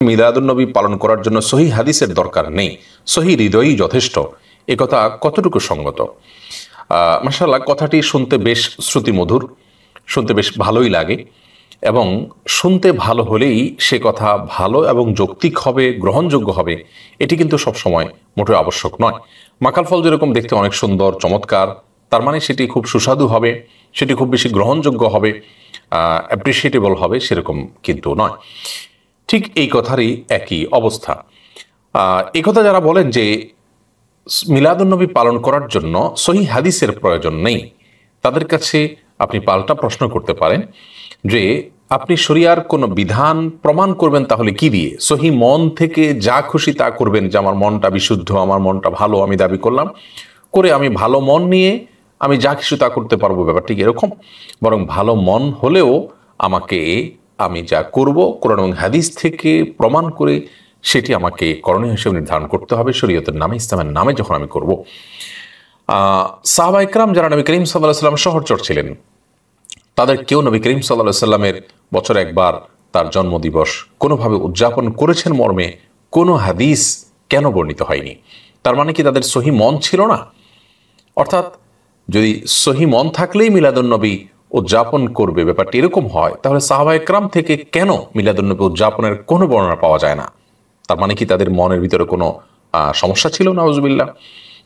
মিলাদুন্নবী পালন করার জন্য সহি হাদিসের দরকার নেই, সহি হৃদয়ই যথেষ্ট, একথা কতটুকু সঙ্গত? মাশাআল্লাহ, কথাটি শুনতে বেশ শ্রুতিমধুর, শুনতে বেশ ভালোই লাগে, এবং শুনতে ভালো হলেই সে কথা ভালো এবং যৌক্তিক হবে, গ্রহণযোগ্য হবে, এটি কিন্তু সবসময় মোটেও আবশ্যক নয়। মাকাল ফল যেরকম দেখতে অনেক সুন্দর চমৎকার, তার মানে সেটি খুব সুস্বাদু হবে, সেটি খুব বেশি গ্রহণযোগ্য হবে, অ্যাপ্রিসিয়েটেবল হবে, সেরকম কিন্তু নয়। ঠিক এই কথারই একই অবস্থা। এই কথা যারা বলেন যে মিলাদুন্নবী পালন করার জন্য সহি হাদিসের প্রয়োজন নেই, তাদের কাছে আপনি পাল্টা প্রশ্ন করতে পারেন যে আপনি শরিয়ার কোনো বিধান প্রমাণ করবেন তাহলে কি দিয়ে? সহি মন থেকে যা খুশি তা করবেন, যে আমার মনটা বিশুদ্ধ, আমার মনটা ভালো, আমি দাবি করলাম, করে আমি ভালো মন নিয়ে আমি যা কিছু তা করতে পারবো, ব্যাপারটি এরকম? বরং ভালো মন হলেও আমাকে আমি যা করব কোরআন এবং হাদিস থেকে প্রমাণ করে সেটি আমাকে করণীয় হিসেবে নির্ধারণ করতে হবে শরীয়তের নামে, ইসলামের নামে যখন আমি করব। সাহাবা ইকরাম যারা নবী করিম সাল্লাল্লাহু আলাইহি ওয়াসাল্লামের সহচর ছিলেন, তাদের কেউ নবী করিম সাল্লাল্লাহু আলাইহি ওয়াসাল্লামের বছরে একবার তার জন্মদিবস কোনোভাবে উদযাপন করেছেন মর্মে কোনো হাদিস কেন বর্ণিত হয়নি? তার মানে কি তাদের সহি মন ছিল না? অর্থাৎ যদি সহি মন থাকলেই মিলাদুন্নবী উদযাপন করবে, ব্যাপারটি এরকম হয়, তাহলে সাহাবা ইকরাম থেকে কেন মিলাদুন্নবী উদযাপনের কোনো বর্ণনা পাওয়া যায় না? তার মানে কি তাদের মনের ভিতরে কোনো সমস্যা ছিল? নাউজুবিল্লাহ।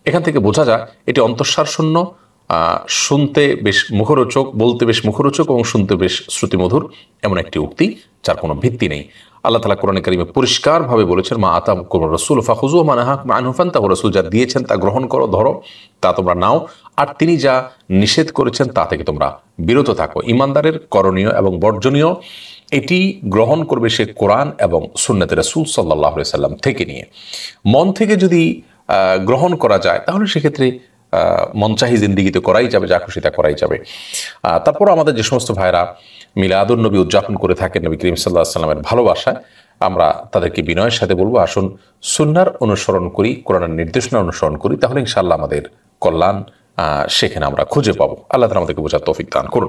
এখান থেকে বোঝা যায় এটি অন্তঃসার শূন্য, শুনতে বেশ মুখরোচক, বলতে বেশ মুখরোচক এবং শুনতে বেশ শ্রুতিমধুর এমন একটি উক্তি যার কোনো ভিত্তি নেই। আল্লাহ তাআলা কোরআনে কারিমে পরিষ্কারভাবে বলেছেন, মা আতাকুম রাসূল ফাখুযু ওয়া মা নাহাকুম আনহু ফান্তাহু, রাসূল যা দিয়েছেন তা গ্রহণ করো, ধরো, তা তোমরা নাও, আর তিনি যা নিষেধ করেছেন তা থেকে তোমরা বিরত থাকো। ইমানদারের করণীয় এবং বর্জনীয় এটি গ্রহণ করবে সে কোরআন এবং সুন্নতে রাসূল সাল্লাল্লাহু আলাইহি সাল্লাম থেকে নিয়ে। মন থেকে যদি গ্রহণ করা যায় তাহলে সেক্ষেত্রে মনচাহি জিন্দিগিতে করাই যাবে, যা খুশি তা করাই যাবে। তারপর আমাদের যে সমস্ত ভাইরা মিলাদুন্নবী উদযাপন করে থাকেন নবী করিম সাল্লাল্লাহু আলাইহি সাল্লামের ভালোবাসায়, আমরা তাদেরকে বিনয়ের সাথে বলবো, আসুন সুন্নাহর অনুসরণ করি, কোরআনের নির্দেশনা অনুসরণ করি, তাহলে ইনশাআল্লাহ আমাদের কল্যাণ সেখানে আমরা খুঁজে পাবো। আল্লাহ তাআলা আমাদেরকে বোঝার তৌফিক দান করুন।